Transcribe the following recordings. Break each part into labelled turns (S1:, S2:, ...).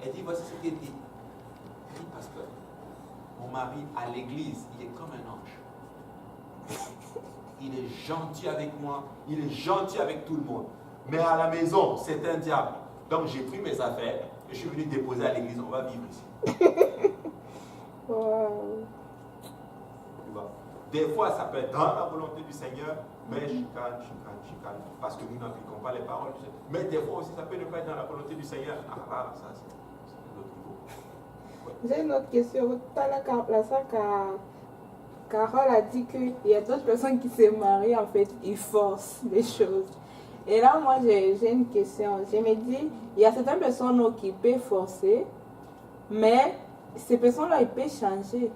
S1: Elle dit, voici ce qu'elle dit. Elle dit, pasteur, mon mari à l'église, il est comme un ange. Il est gentil avec moi, il est gentil avec tout le monde. Mais à la maison, c'est un diable. Donc j'ai pris mes affaires et je suis venu déposer à l'église. On va vivre ici.
S2: Wow.
S1: Tu vois? Des fois, ça peut être dans la volonté du Seigneur, mais chicane. Parce que nous n'appliquons pas les paroles du Seigneur. Mais des fois aussi, ça peut ne pas être dans la volonté du Seigneur. Ah là, ça c'est un autre niveau. Ouais.
S2: J'ai une autre question. Tout à l'heure, la sœur Carole a dit qu'il y a d'autres personnes qui se marient, en fait, ils forcent les choses. Et là, moi, j'ai une question. Je me dis, il y a certaines personnes qui peuvent forcer, mais ces personnes-là, ils peuvent changer.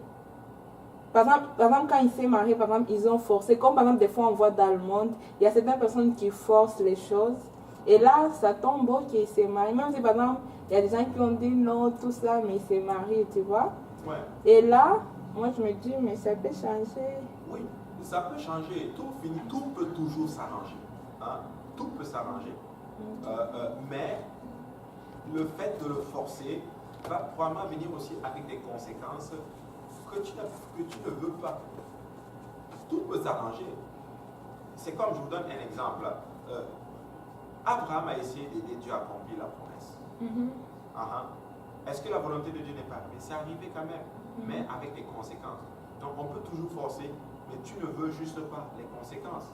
S2: Par exemple, quand ils se marient, par exemple, ils ont forcé. Comme par exemple, des fois, on voit dans le monde, il y a certaines personnes qui forcent les choses. Et là, ça tombe beau qu'ils se marient. Même si, par exemple, il y a des gens qui ont dit non, tout ça, mais ils se marient, tu vois.
S1: Ouais.
S2: Et là, moi, je me dis, mais ça peut changer.
S1: Oui, ça peut changer. Tout peut toujours s'arranger. Hein? Tout peut s'arranger. Mais le fait de le forcer va probablement venir aussi avec des conséquences que tu ne veux pas. Tout peut s'arranger. C'est comme, je vous donne un exemple. Abraham a essayé d'aider Dieu à accomplir la promesse. Est-ce que la volonté de Dieu n'est pas arrivée? C'est arrivé quand même, mais avec des conséquences. Donc on peut toujours forcer, mais tu ne veux juste pas les conséquences.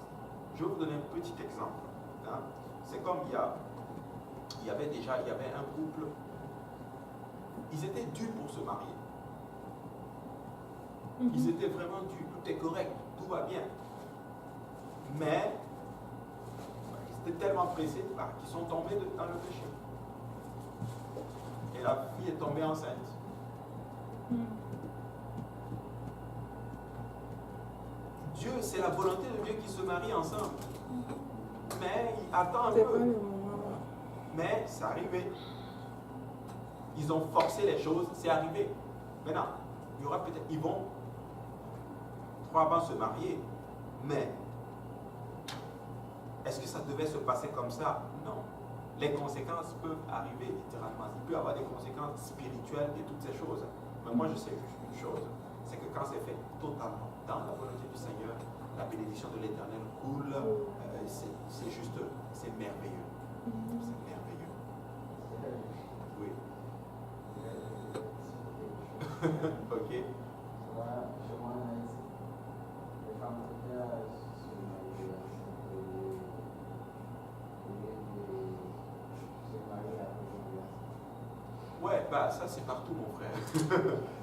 S1: Je vais vous donner un petit exemple. Hein? C'est comme il y avait un couple, ils étaient dus pour se marier. Ils étaient vraiment dus, tout est correct, tout va bien. Mais ils étaient tellement pressés qu'ils sont tombés dans le péché. Et la fille est tombée enceinte. Dieu, c'est la volonté de Dieu qu'ils se marient ensemble. Mais il attend un peu. Mais c'est arrivé. Ils ont forcé les choses, c'est arrivé. Maintenant, il y aura peut-être, ils vont probablement se marier. Mais est-ce que ça devait se passer comme ça? Non. Les conséquences peuvent arriver littéralement. Il peut y avoir des conséquences spirituelles et toutes ces choses. Mais moi, je sais juste une chose, c'est que quand c'est fait totalement dans la volonté du Seigneur, la bénédiction de l'Éternel coule. C'est juste, c'est merveilleux. C'est merveilleux. Oui. Ok. Ouais, bah ça c'est partout mon frère.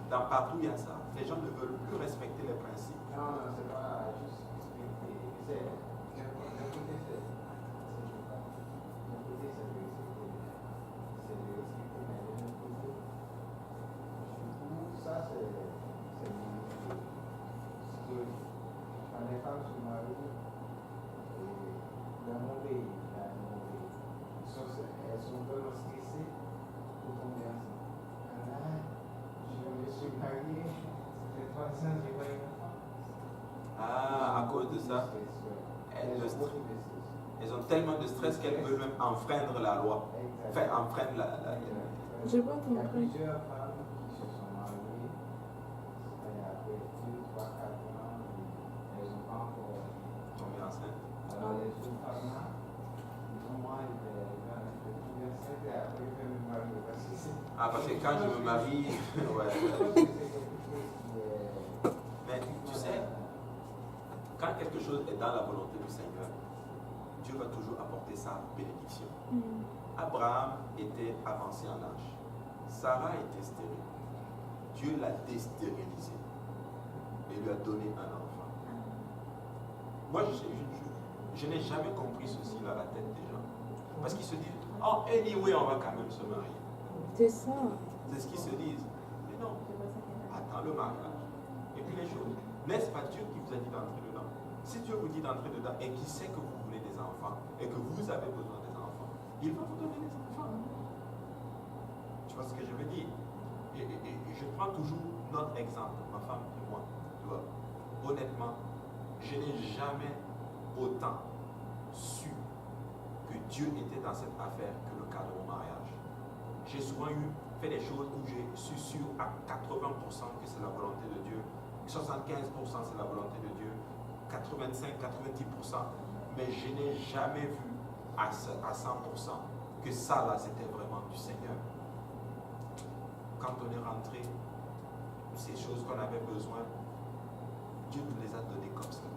S1: Dans partout il y a ça. Les gens ne veulent plus respecter les principes.
S3: Non, c'est pas juste respecter. C'est d'un côté c'est ça c'est quand les femmes se marient dans mon pays, elles sont vraiment stressées pour tomber enceinte. Je me suis marié, ça fait 3 ans, j'ai pas eu d'enfant.
S1: Ah, à cause de ça, elles ont tellement de stress qu'elles veulent même enfreindre la loi. Enfin, enfreindre la
S2: Je pas
S3: Il y a
S2: compris.
S3: plusieurs femmes qui se sont mariées, après 2, 3, 4 ans, elles n'ont pas encore
S1: tombée enceinte.
S3: Alors les autres femmes là, moi, je vais tomber enceinte et après je vais me marier.
S1: Ah, parce que quand je me marie, ouais. Mais tu sais, quand quelque chose est dans la volonté du Seigneur, Dieu va toujours apporter sa bénédiction. Abraham était avancé en âge. Sarah était stérile. Dieu l'a déstérélisé et lui a donné un enfant. Moi, je n'ai jamais compris ceci dans la tête des gens. Parce qu'ils se disent, oh, anyway, on va quand même se marier.
S2: C'est ça.
S1: C'est ce qu'ils se disent. Mais non, attends le mariage. Et puis les choses. N'est-ce pas Dieu qui vous a dit d'entrer dedans? Si Dieu vous dit d'entrer dedans et qu'il sait que vous voulez des enfants et que vous avez besoin des enfants, il va vous donner des enfants. Tu vois ce que je veux dire? Et je prends toujours notre exemple, ma femme et moi. Tu vois, honnêtement, je n'ai jamais autant su que Dieu était dans cette affaire que le cas de mon mariage. j'ai souvent fait des choses où je suis sûr à 80% que c'est la volonté de Dieu, 75% c'est la volonté de Dieu, 85-90%, mais je n'ai jamais vu à 100% que ça là c'était vraiment du Seigneur. Quand on est rentré, ces choses qu'on avait besoin, Dieu nous les a données comme ça.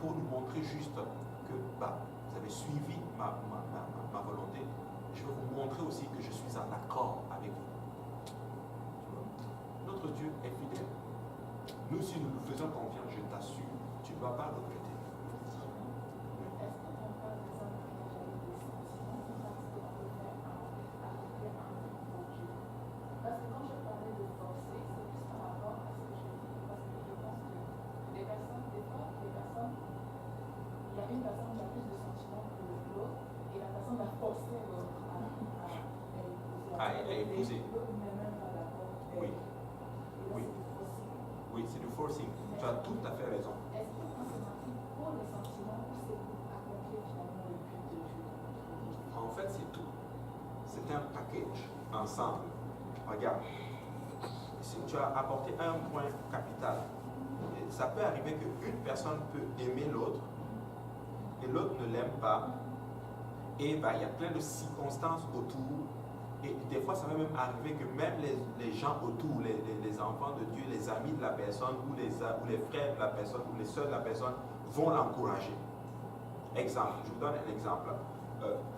S1: Pour nous montrer juste que vous avez suivi ma volonté, je vais vous montrer aussi que je suis en accord avec vous. Notre Dieu est fidèle. Nous, si nous nous faisons confiance, je t'assure, tu ne vas pas regretter. Oui, c'est du forcing. Tu as tout à fait raison.
S4: Est-ce que c'est pour le sentiment ou c'est pour accomplir finalement le but de Dieu?
S1: En fait, c'est tout. C'est un package ensemble. Regarde, si tu as apporté un point capital, ça peut arriver qu'une personne peut aimer l'autre et l'autre ne l'aime pas. Et il y a plein de circonstances autour. Et des fois, ça va même arriver que même les gens autour, les enfants de Dieu, les amis de la personne, ou les frères de la personne, ou les soeurs de la personne, vont l'encourager. Exemple, je vous donne un exemple.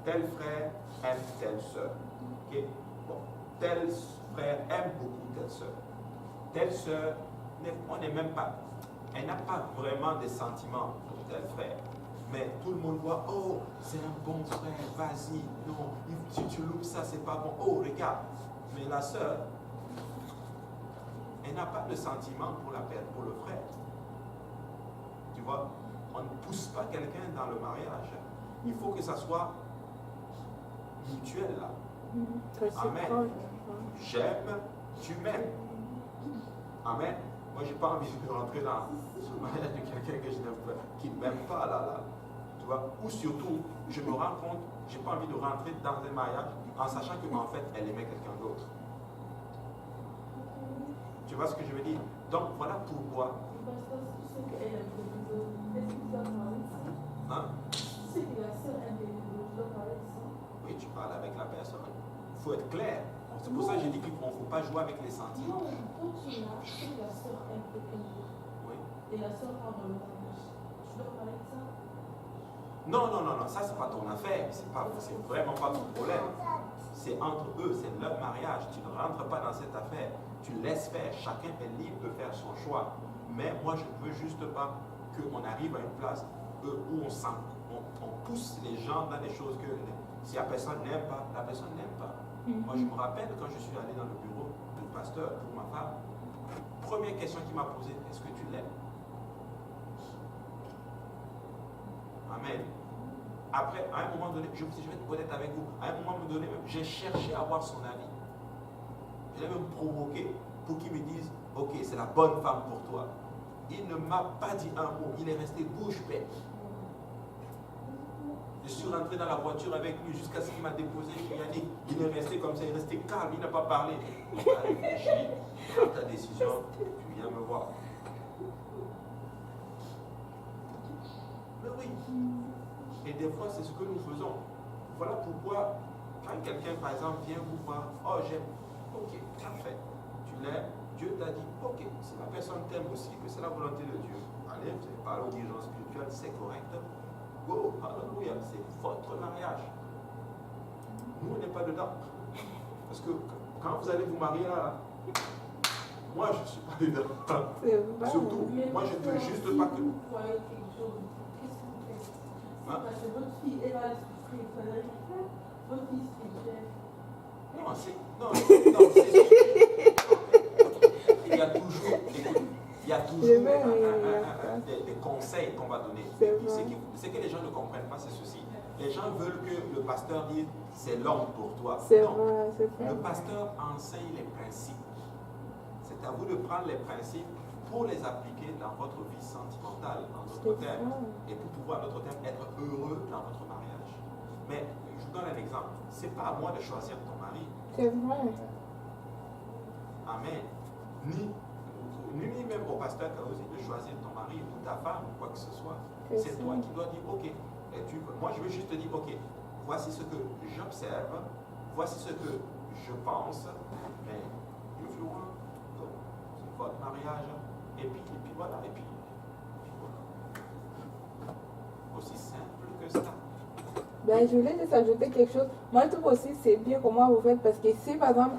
S1: Tel frère aime telle soeur. Okay? Bon, tel frère aime beaucoup telle soeur. Telle soeur, on n'est même pas, elle n'a pas vraiment des sentiments pour tel frère. Mais tout le monde voit, oh, c'est un bon frère, vas-y, non, si tu loupes ça, c'est pas bon. Oh, regarde. Mais la sœur, elle n'a pas de sentiment pour le frère. Tu vois, on ne pousse pas quelqu'un dans le mariage. Il faut que ça soit mutuel là. Amen. J'aime, tu m'aimes. Amen. Moi, je n'ai pas envie de rentrer dans le mariage de quelqu'un que je n'aime pas, qui ne m'aime pas là. Tu vois? Ou surtout, je me rends compte, je n'ai pas envie de rentrer dans un mariage en sachant que en fait, elle aimait quelqu'un d'autre. Tu vois ce que je veux dire? Donc, voilà pourquoi. Hein? Oui, tu parles avec la personne. Il faut être clair. C'est pour ça que j'ai dit qu'il ne faut pas jouer avec les sentiments.
S4: Non, quand tu es là, si la soeur aime quelqu'un d'autre, oui. Et la soeur part dans le mariage, tu dois parler de ça?
S1: Non, ça c'est pas ton affaire, c'est vraiment pas ton problème. C'est entre eux, c'est leur mariage. Tu ne rentres pas dans cette affaire. Tu laisses faire. Chacun est libre de faire son choix. Mais moi, je ne veux juste pas qu'on arrive à une place où on pousse les gens dans des choses que si la personne n'aime pas, la personne n'aime pas. Moi, je me rappelle quand je suis allé dans le bureau du pasteur pour ma femme, première question qu'il m'a posée, est-ce que tu l'aimes? Amen. Après, à un moment donné, je vais être honnête avec vous, à un moment donné, j'ai cherché à avoir son avis. Je l'ai même provoqué pour qu'il me dise, ok, c'est la bonne femme pour toi. Il ne m'a pas dit un mot, il est resté bouche bée. Je suis rentré dans la voiture avec lui jusqu'à ce qu'il m'a déposé chez Yannick. Il est resté comme ça, il est resté calme, il n'a pas parlé. Il a réfléchi, prends ta décision, tu viens me voir. Mais oui. Et des fois, c'est ce que nous faisons. Voilà pourquoi, quand quelqu'un, par exemple, vient vous voir, oh, j'aime, ok, parfait. Tu l'aimes, Dieu t'a dit, ok, si la personne t'aime aussi, que c'est la volonté de Dieu, allez, vous avez parlé aux dirigeants spirituels, c'est correct. Go, alléluia, c'est votre mariage. Nous, on n'est pas dedans. Parce que quand vous allez vous marier là, moi, je ne suis pas dedans. Surtout, moi, je ne veux juste pas que.
S4: Parce que votre fille, elle va souffrir. Votre fille spirituelle.
S1: Non, c'est. Il y a toujours. Il y a toujours des conseils qu'on va donner. Ce que les gens ne comprennent pas, c'est ceci. Les gens veulent que le pasteur dise c'est l'homme pour toi. Non. Le pasteur enseigne les principes. C'est à vous de prendre les principes pour les appliquer dans votre vie sentimentale, dans notre terme. Et pour pouvoir, notre terme, être heureux dans votre mariage. Mais je donne un exemple. Ce n'est pas à moi de choisir ton mari.
S2: C'est vrai.
S1: Amen. Ni même au pasteur aussi de choisir ton mari ou ta femme ou quoi que ce soit. C'est toi qui dois dire, ok, moi je veux juste te dire, ok, voici ce que j'observe, voici ce que je pense, mais if you want, c'est votre mariage, et puis voilà, et puis voilà. Aussi simple que ça.
S2: Ben, je voulais juste ajouter quelque chose. Moi, je trouve aussi c'est bien comment vous faites parce que si par exemple,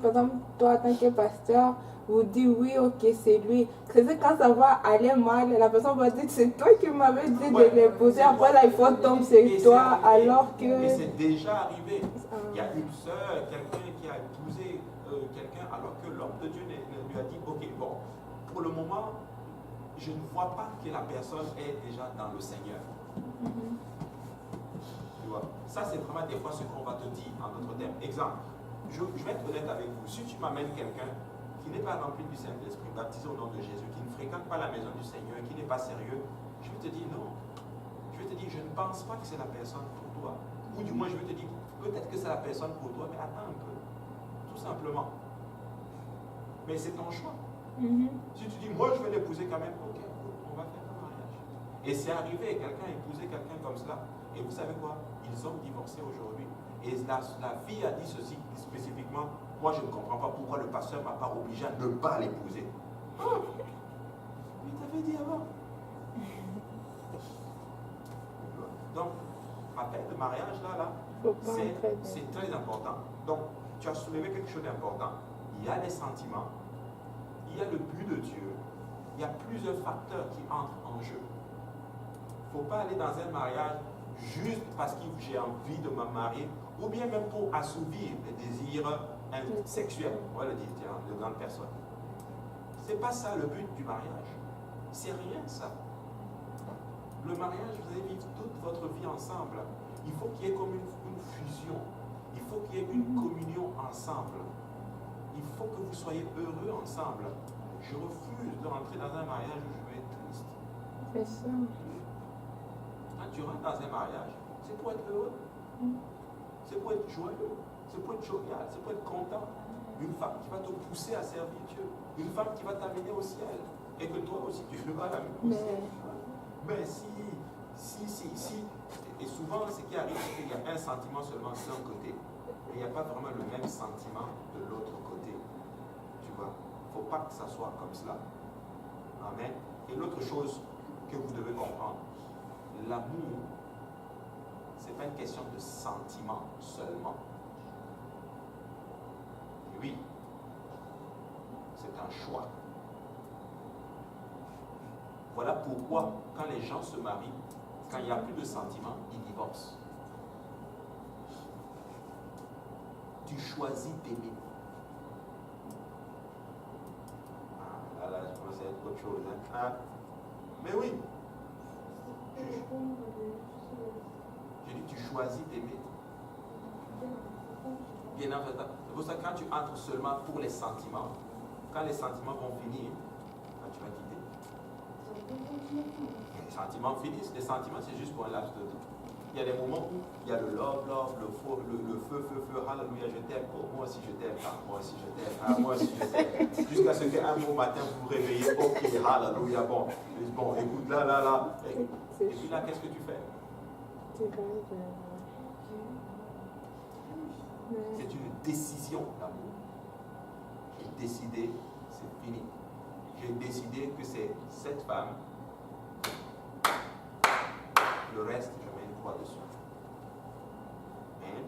S2: toi, en tant que pasteur, vous dites oui, ok, c'est lui. C'est quand ça va aller mal, la personne va dire c'est toi qui m'avais dit de l'épouser. Après, là, il faut tomber sur toi alors que.
S1: Mais c'est déjà arrivé. Il y a une sœur, quelqu'un qui a épousé quelqu'un alors que l'homme de Dieu lui a dit ok, bon, pour le moment, je ne vois pas que la personne est déjà dans le Seigneur. Tu vois, ça c'est vraiment des fois ce qu'on va te dire en d'autres termes. Exemple, je vais être honnête avec vous. Si tu m'amènes quelqu'un qui n'est pas rempli du Saint-Esprit, baptisé au nom de Jésus, qui ne fréquente pas la maison du Seigneur, qui n'est pas sérieux, je vais te dire non. Je vais te dire, je ne pense pas que c'est la personne pour toi. Ou du moins, je vais te dire, peut-être que c'est la personne pour toi, mais attends un peu. Tout simplement. Mais c'est ton choix. Si tu dis, moi je vais l'épouser quand même, ok, on va faire un mariage. Et c'est arrivé, quelqu'un a épousé quelqu'un comme cela. Et vous savez quoi? Ils ont divorcé aujourd'hui. Et la fille a dit ceci spécifiquement. Moi, je ne comprends pas pourquoi le pasteur ne m'a pas obligé à ne pas l'épouser. Oh, il t'avait dit avant. Donc, appel de mariage, là, c'est très important. Donc, tu as soulevé quelque chose d'important. Il y a les sentiments, il y a le but de Dieu, il y a plusieurs facteurs qui entrent en jeu. Il ne faut pas aller dans un mariage juste parce que j'ai envie de me marier, ou bien même pour assouvir les désirs sexuels, on va le dire, de grandes personnes. Ce n'est pas ça le but du mariage. C'est rien ça. Le mariage, vous allez vivre toute votre vie ensemble. Il faut qu'il y ait comme une fusion. Il faut qu'il y ait une communion ensemble. Il faut que vous soyez heureux ensemble. Je refuse de rentrer dans un mariage où je vais être triste.
S2: C'est ça.
S1: Quand tu rentres dans un mariage, c'est pour être heureux. C'est pour être joyeux. C'est pour être jovial. C'est pour être content. Une femme qui va te pousser à servir Dieu. Une femme qui va t'amener au ciel. Et que toi aussi, tu vas l'amener au ciel. Mais si, et souvent, ce qui arrive, c'est qu'il y a un sentiment seulement d'un côté. Mais il n'y a pas vraiment le même sentiment de l'autre côté. Tu vois, il ne faut pas que ça soit comme cela. Amen. Et l'autre chose que vous devez comprendre, l'amour, ce n'est pas une question de sentiment seulement. Oui, c'est un choix. Voilà pourquoi, quand les gens se marient, quand il n'y a plus de sentiments, ils divorcent. Tu choisis d'aimer. Ah, là, je pensais à autre chose. Hein? Mais oui. J'ai dit, tu choisis d'aimer. Bien entendu. C'est pour ça que quand tu entres seulement pour les sentiments, quand les sentiments vont finir, tu vas quitter. Les sentiments finissent. Les sentiments, c'est juste pour un laps de temps. Il y a des moments où il y a le love, le feu, alléluia, je t'aime. Oh, moi aussi je t'aime. Ah, moi aussi je t'aime. Ah, moi aussi je t'aime. Jusqu'à ce qu'un beau matin vous vous réveillez. Ok, alléluia, bon, écoute, là. Et puis là, qu'est-ce que tu fais? C'est une décision d'amour. J'ai décidé, c'est fini. J'ai décidé que c'est cette femme. Le reste, je mets une croix dessus. Hein?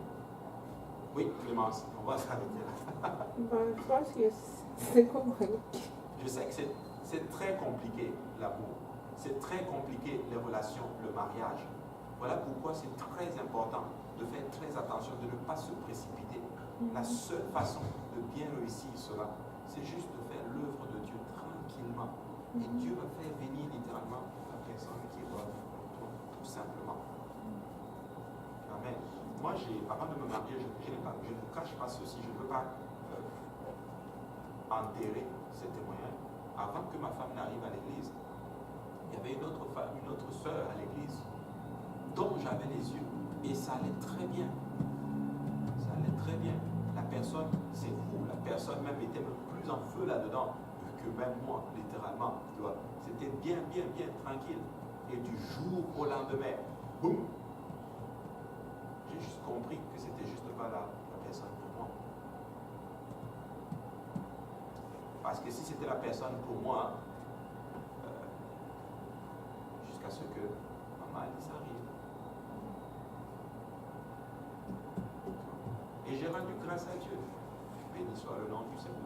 S1: Oui, Clémence, on va s'arrêter là.
S2: Je pense que c'est compliqué.
S1: Je sais que c'est très compliqué, l'amour. C'est très compliqué, les relations, le mariage. Voilà pourquoi c'est très important de faire très attention, de ne pas se précipiter. La seule façon de bien réussir cela, c'est juste de faire l'œuvre de Dieu tranquillement. Et Dieu va faire venir littéralement la personne qui est bonne pour toi, tout simplement. Amen. Moi, avant de me marier, je ne cache pas ceci, je ne veux pas enterrer ces témoignages. Avant que ma femme n'arrive à l'église, il y avait une autre femme, une autre sœur à l'église, dont j'avais les yeux, et ça allait très bien. comprenait très bien. La personne, c'est vous, la personne même était même plus en feu là-dedans que même moi, littéralement. Tu vois. C'était bien, bien, bien tranquille. Et du jour au lendemain, boum, j'ai juste compris que c'était juste pas la personne pour moi. Parce que si c'était la personne pour moi, jusqu'à ce que ma maladie arrive. Et j'ai rendu grâce à Dieu. Béni soit le nom du Seigneur.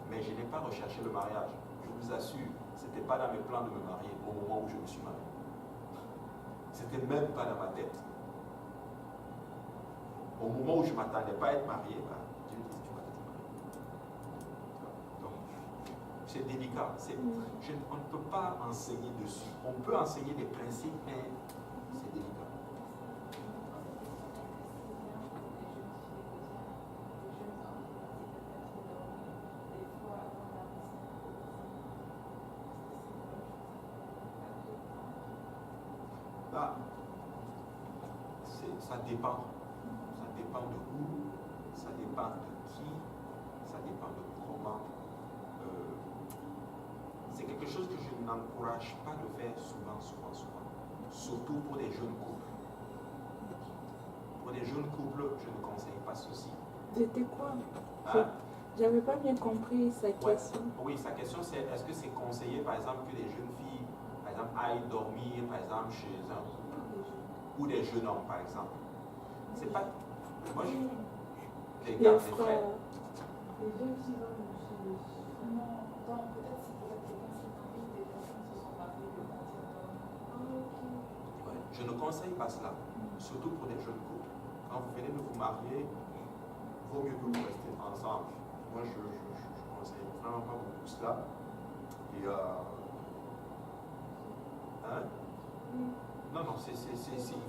S1: Mais je n'ai pas recherché le mariage. Je vous assure, ce n'était pas dans mes plans de me marier au moment où je me suis marié. C'était même pas dans ma tête. Au moment où je ne m'attendais pas à être marié, bah, Dieu dit tu vas être marié. Donc, c'est délicat. On ne peut pas enseigner dessus. On peut enseigner des principes, mais c'est délicat. Bah, ça dépend. Ça dépend de où, ça dépend de qui, ça dépend de comment. C'est quelque chose que je n'encourage pas de faire souvent. Surtout pour des jeunes couples. Pour des jeunes couples, je ne conseille pas ceci.
S2: C'était quoi?
S1: Hein?
S2: J'avais pas bien compris sa question.
S1: Oui, sa question c'est est-ce que c'est conseillé par exemple que les jeunes filles, par exemple, aillent dormir par exemple chez un couple ou des jeunes hommes par exemple. C'est pas. Moi je. Les gars, les frères.
S4: Les jeunes filles vont chez les non, peut-être si quelqu'un s'est marié, des personnes se sont mariées de partir dormir.
S1: Ouais, je ne conseille pas cela, surtout pour des jeunes couples. Quand vous venez de vous marier, vaut mieux que vous restez ensemble. Moi, je conseille vraiment pas beaucoup cela. Et hein? Non, il ne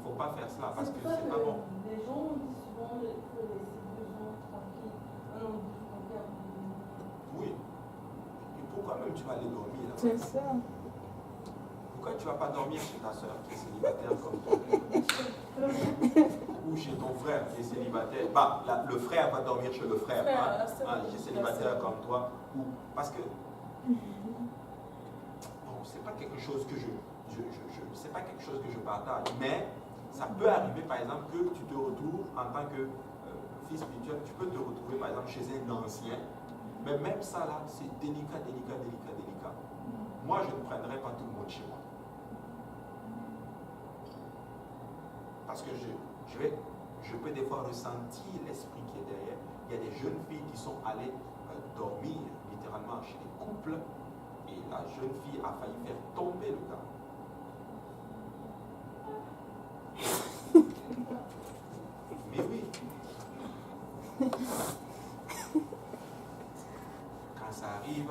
S1: faut pas faire cela parce que c'est pas bon.
S4: Les gens disent souvent qu'il faut laisser 2 ans tranquilles. Un an tranquille.
S1: Oui. Et pourquoi même tu vas aller dormir là?
S2: C'est ça.
S1: Pourquoi tu ne vas pas dormir chez ta soeur qui est célibataire comme toi? Ou chez ton frère qui est célibataire? Bah, le frère va dormir chez le frère, qui est célibataire comme toi. Ou, parce que bon, c'est pas quelque chose que c'est pas quelque chose que je partage, mais ça peut arriver par exemple que tu te retrouves en tant que fils spirituel, tu peux te retrouver par exemple chez un ancien, mais même ça là, c'est délicat. Moi, je ne prendrai pas tout le monde chez moi. Parce que je peux des fois ressentir l'esprit qui est derrière. Il y a des jeunes filles qui sont allées dormir littéralement chez des couples et la jeune fille a failli faire tomber le gars. Mais oui. Quand ça arrive,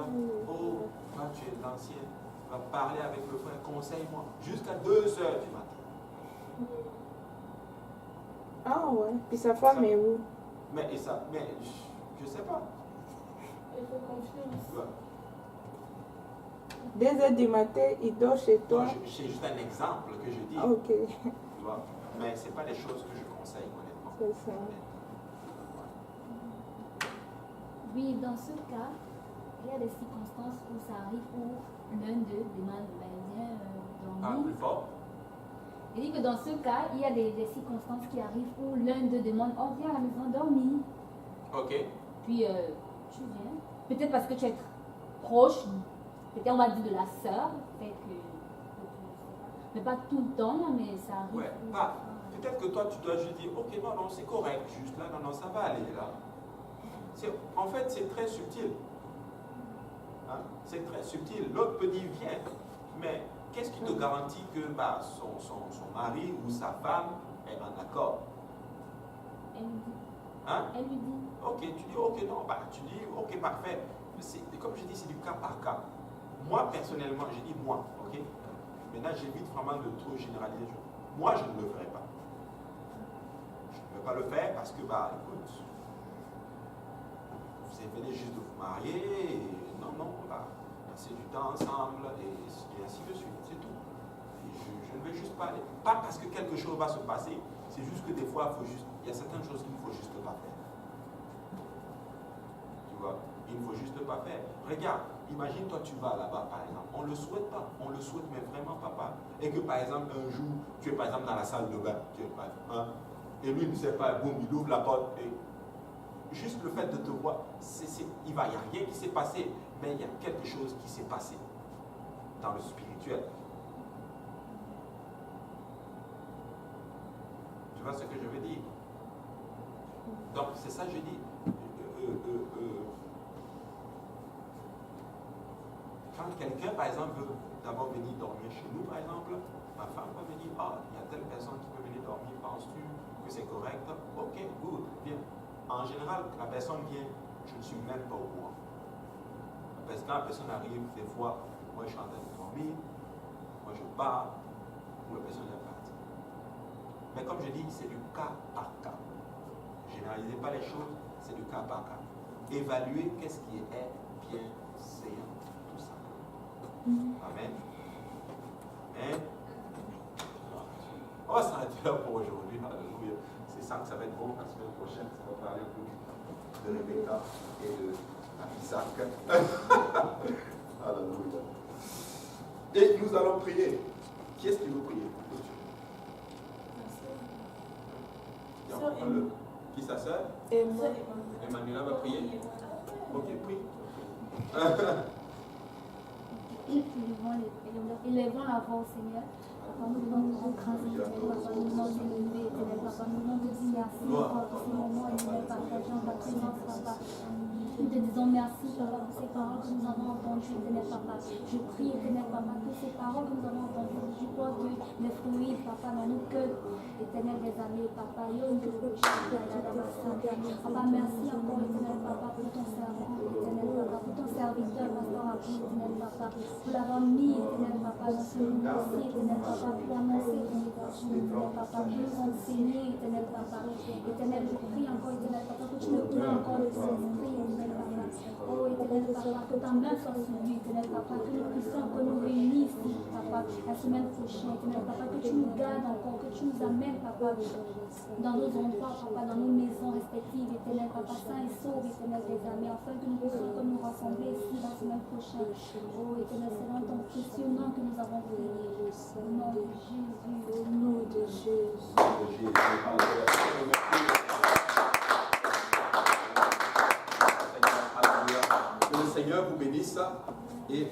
S1: oh, toi tu es l'ancien, tu vas parler avec le frère, conseille-moi, jusqu'à 2 heures du matin.
S2: Ah ouais, puis sa femme est où?
S1: Mais je sais pas.
S4: Il faut confiance.
S2: 2 heures du matin, il dort chez toi.
S1: C'est juste un exemple que je dis.
S2: Ok.
S1: Tu vois? Mais ce n'est pas des choses que je conseille, honnêtement.
S2: C'est ça.
S5: Oui, dans ce cas, il y a des circonstances où ça arrive où l'un d'eux demande bien dormir.
S1: Plus fort.
S5: Je dis que dans ce cas, il y a des circonstances qui arrivent où l'un d'eux demande oh, viens à la maison dormir.
S1: Ok.
S5: Puis tu viens. Peut-être parce que tu es proche, peut-être on va dire de la sœur, mais pas tout le temps, mais ça arrive.
S1: Ouais, peut-être que toi tu dois juste dire ok, non, c'est correct, juste là, non, ça va aller là. En fait, c'est très subtil. Hein? C'est très subtil. L'autre peut dire viens, mais qu'est-ce qui te garantit que son mari ou sa femme est en accord?
S5: Elle lui dit.
S1: Hein?
S5: Elle lui dit.
S1: Ok, tu dis ok, non, tu dis ok, parfait. Comme je dis, c'est du cas par cas. Moi, personnellement, j'ai dit moi, ok? Maintenant, j'évite vraiment de trop généraliser. Moi, je ne le ferai pas. Je ne vais pas le faire parce que, écoute, vous venez juste de vous marier, et non, passer du temps ensemble, et ainsi de suite, c'est tout. Et je ne vais juste pas aller. Pas parce que quelque chose va se passer, c'est juste que des fois, il y a certaines choses qu'il ne faut juste pas faire. Il ne faut juste pas faire. Regarde, imagine toi tu vas là-bas par exemple. On ne le souhaite pas. On le souhaite mais vraiment pas. Et que par exemple un jour, tu es par exemple dans la salle de bain. Et lui il ne sait pas, boum, il ouvre la porte. Et juste le fait de te voir, il n'y a rien qui s'est passé. Mais il y a quelque chose qui s'est passé dans le spirituel. Tu vois ce que je veux dire? Donc c'est ça que je dis. Quand quelqu'un, par exemple, veut d'abord venir dormir chez nous, par exemple, ma femme va me dire, ah, il y a telle personne qui peut venir dormir, penses-tu que c'est correct? Ok, good, bien. En général, la personne vient, je ne suis même pas au courant. Parce que quand la personne arrive, des fois, moi je suis en train de dormir, moi je pars, ou la personne est partie. Mais comme je dis, c'est du cas par cas. Généralisez pas les choses, c'est du cas par cas. Évaluez qu'est-ce qui est bien séant, tout simplement. Amen. Amen. On va s'arrêter là pour aujourd'hui. Alléluia. C'est ça que ça va être bon. La semaine prochaine, ça va parler un peu de Rebecca et de Isaac. Alléluia. Et nous allons prier. Qui est-ce qui veut prier? Qui sa sœur? Emmanuela va prier. Ok, prie.
S5: Élevons la voix au Seigneur. Papa, nous voulons nous grâce, Papa, nous voulons élever, Papa, nous voulons te dire merci pour ce moment et nous partageons ta présence, Papa. Nous te disons merci, Papa, pour ces paroles que nous avons entendues, Éternel Papa. Je prie, Éternel Papa, que ces paroles que nous avons entendues, tu portes des fruits, Papa, dans nos cœurs, Éternel des années, Papa. Papa, merci encore, Éternel Papa, pour ton servant, Éternel Papa, pour ton serviteur, Pasteur Abou, Éternel Papa, pour l'avoir mis, Éternel Papa, dans ce monde aussi, Éternel Papa, pour annoncer ton évasion, Éternel Papa, pour nous enseigner, Éternel Papa. Éternel, je prie encore, Éternel Papa, que tu me donnes encore le Saint-Esprit, Éternel Papa. Oh, Éternel Papa, que ta main soit sur lui, Éternel Papa, que nous puissions encore nous réunir ici, Papa, la semaine prochaine, Éternel Papa, que tu nous gardes encore, que tu nous amènes, Papa, dans nos endroits, Papa, dans nos maisons respectives, Éternel Papa, saint et sauve, Éternel des amis, afin que nous puissions encore nous rassembler ici la semaine prochaine. Oh, Éternel, c'est dans ton précieux nom que nous avons prié. Au nom de Jésus, au nom de Jésus.
S1: Que le Seigneur vous bénisse et